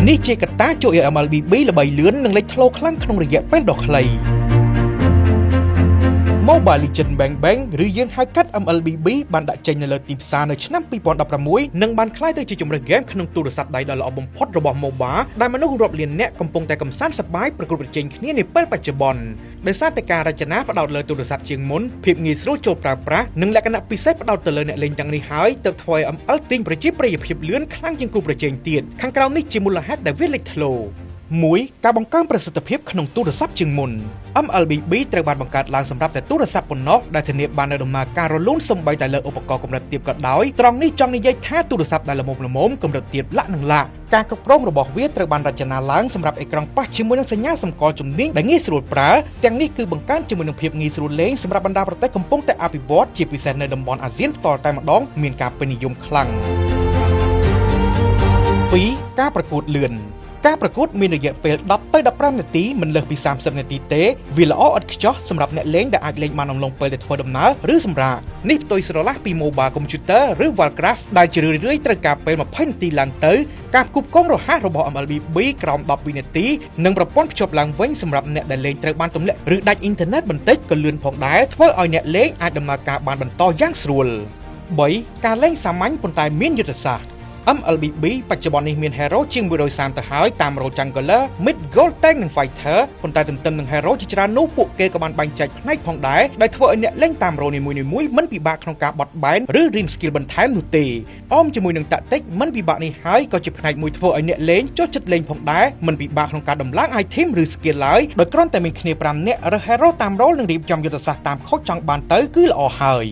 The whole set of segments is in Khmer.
នេះជាកត្តាជួយឲ្យ MLBB ល្បីលឿននិងលេចធ្លោខ្លាំងក្នុងរយៈពេលដ៏ខ្លី Mobile Legends Bang Bang ឬយើងហៅកាត់ MLBB បានដាក់ចេញនៅលើទីផ្សារនៅឆ្នាំ 2016 និងបានក្លាយទៅជាជម្រើសហ្គេមក្នុងទូរស័ព្ទដៃដ៏ល្អបំផុតរបស់ MOBA ដែលមនុស្សរាប់លានអ្នកកំពុងតែកម្សាន្តសប្បាយប្រកួតប្រជែងគ្នានាពេលបច្ចុប្បន្នដោយសារតែការរចនាផ្ដោតលើទូរស័ព្ទជាងមុនភាពងាយស្រួលចូលប្រើប្រាស់និងលក្ខណៈពិសេសផ្ដោតទៅលើអ្នកលេងទាំងនេះហើយទើបធ្វើឲ្យ ML ទាញប្រជាប្រិយភាពលឿនខ្លាំងជាងគូប្រជែងទៀតខាងក្រោមនេះជាមូលហេតុដែលវាលេចធ្លោ 1. ការបង្កើនប្រសិទ្ធភាពក្នុងទូរស័ព្ទជាងមុន MLBB ត្រូវបានបង្កើតឡើងសម្រាប់តែទូរស័ព្ទប៉ុណ្ណោះដែលធានាបាននូវដំណើរការរលូនសូម្បីតែលើឧបករណ៍កម្រិតទាបក៏ដោយត្រង់នេះចង់និយាយថាទូរស័ព្ទដែលល្មមកម្រិតទាបលាក់នឹងលាក់ការគ្រប់គ្រងរបស់វាត្រូវបានរចនាឡើងសម្រាប់អេក្រង់ប៉ះជាមួយនឹងសញ្ញាសម្គាល់ជំនាញដែលងាយស្រួលប្រើទាំងនេះគឺបង្កើនជាមួយនឹងភាពងាយស្រួលលេងសម្រាប់បណ្ដាប្រទេសកំពុងតែអភិវឌ្ឍជាពិសេសនៅតំបន់អាស៊ានផ្ទាល់តែម្ដងមានការពេញនិយមខ្លាំង 2. ការប្រកួតលឿន ការប្រកួតមានរយៈពេល 10 ទៅ 15 នាទីមិនលើសពី 30 នាទីទេវាល្អឥតខ្ចោះសម្រាប់អ្នកលេងដែលអាចលេងបានអំឡុងពេលដែលធ្វើដំណើរឬសម្រាកនេះផ្ទុយស្រឡះពី Mobile Computer ឬ Warcraft ដែលជារឿយៗត្រូវការពេល 20 នាទីឡើងទៅការផ្គូផ្គងរហ័សរបស់ MLBB ក្រោម 10 វិនាទីនិងប្រព័ន្ធភ្ជាប់ឡើងវិញសម្រាប់អ្នកដែលលេងត្រូវបានទម្លាក់ឬដាច់អ៊ីនធឺណិតបន្តិចក៏លឿនផងដែរធ្វើឲ្យអ្នកលេងអាចដំណើរការបានបន្តយ៉ាងស្រួល 3. ការលេងសាមញ្ញប៉ុន្តែមានយុទ្ធសាស្ត្រ MLBB បច្ចុប្បន្ននេះមាន Hero ជាង 130 ទៅហើយតាម Role Jungler, Mid, Gold Tank និង Fighter ប៉ុន្តែទន្ទឹមនឹង Hero ជាច្រើននោះពួកគេក៏បានបែងចែកផ្នែកផងដែរដែលធ្វើឲ្យអ្នកលេងតាម Role នីមួយៗមិនពិបាកក្នុងការបត់បែនឬរៀន skill បន្ថែមនោះទេអមជាមួយនឹង Tactic មិនពិបាកនេះហើយក៏ជាផ្នែកមួយធ្វើឲ្យអ្នកលេងចូលចិត្តលេងផងដែរមិនពិបាកក្នុងការដំឡើង item ឬ skill ឡើយដោយគ្រាន់តែមានគ្នា 5 នាក់រើស Hero តាម Role និងរៀបចំយុទ្ធសាស្ត្រតាមខូចចង់បានទៅគឺល្អហើយ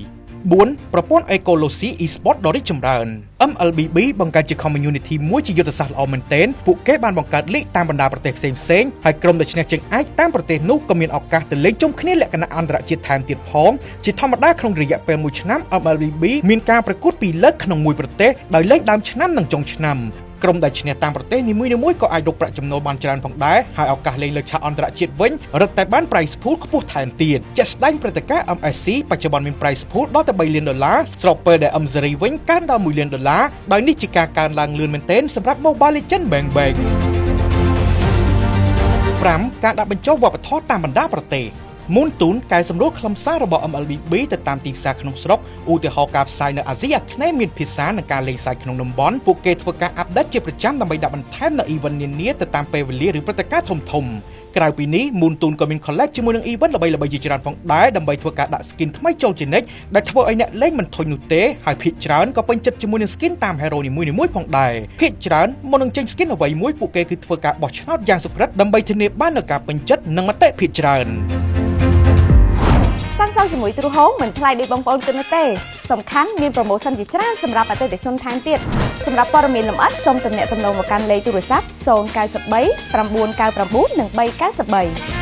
4. ប្រព័ន្ធ Ecology Esport ដ៏រីកចម្រើន MLBB បង្កើតជា community មួយជាយុទ្ធសាស្ត្រល្អមែនទែនពួកគេបានបង្កើត league តាមបណ្ដាប្រទេសផ្សេងៗហើយក្រុមដែលឈ្នះជើងឯកតាមប្រទេសនោះក៏មានឱកាសទៅលេងជុំគ្នាលក្ខណៈអន្តរជាតិថែមទៀតផងជាធម្មតាក្នុងរយៈពេល1ឆ្នាំ MLBB មានការប្រកួត2លើកក្នុងមួយប្រទេសដោយលេងដើមឆ្នាំនិងចុងឆ្នាំក្រុមដែលឈ្នះតាមប្រទេសនីមួយៗក៏អាចរកប្រាក់ចំណូលបានច្រើនផងដែរហើយឱកាសលេងលើឆាកអន្តរជាតិវិញរឹតតែបាន prize pool ខ្ពស់ថែមទៀតជាក់ស្ដែងព្រឹត្តិការណ៍ MSC បច្ចុប្បន្នមាន prize pool ដល់ទៅ$3 លានស្របពេលដែល M-Series វិញកើនដល់$1 លានដោយនេះជាការកើនឡើងលឿនមែនទែនសម្រាប់ Mobile Legends Bang Bang 5. ការដាក់បញ្ចូលវប្បធម៌តាមបណ្ដាប្រទេសMoon Toon កែសម្រួលខ្លឹមសាររបស់ MLBB ទៅតាមទីផ្សារក្នុងស្រុកឧទាហរណ៍ការផ្សាយនៅអាស៊ីអាគ្នេយ៍មានភាសានិងការលេងសើចក្នុងតំបន់ពួកគេធ្វើការអាប់ដេតជាប្រចាំដើម្បីដាក់បន្ថែមនៅ event នានាទៅតាមពេលវេលាឬព្រឹត្តិការណ៍ធំៗក្រៅពីនេះ Moon Toon ក៏មាន collect ជាមួយនឹង event ល្បីៗជាច្រើនផងដែរដើម្បីធ្វើការដាក់ skin ថ្មីចូលជានិច្ចដែលធ្វើឲ្យអ្នកលេងមិនធុញនោះទេហើយភាគច្រើនក៏ពេញចិត្តជាមួយនឹង skin តាម hero នីមួយៗផងដែរភាគច្រើនមុននឹងចេញ skin អ្វីមួយពួកគេគឺធ្វើការបោះឆ្នោតយ៉ាងសុក្រិតដើម្បីធានាបាននូវការពេញចិត្តនិងមតិភាគច្រើនសាំងជាមួយ True Home មិនថ្លៃដូចបងប្អូនគិតនោះទេសំខាន់មាន promotion ជាច្រើនសម្រាប់អតិថិជនថែមទៀតសម្រាប់ព័ត៌មានលម្អិតសូមទំនាក់ទំនងមកកាន់លេខទូរស័ព្ទ093 999 និង393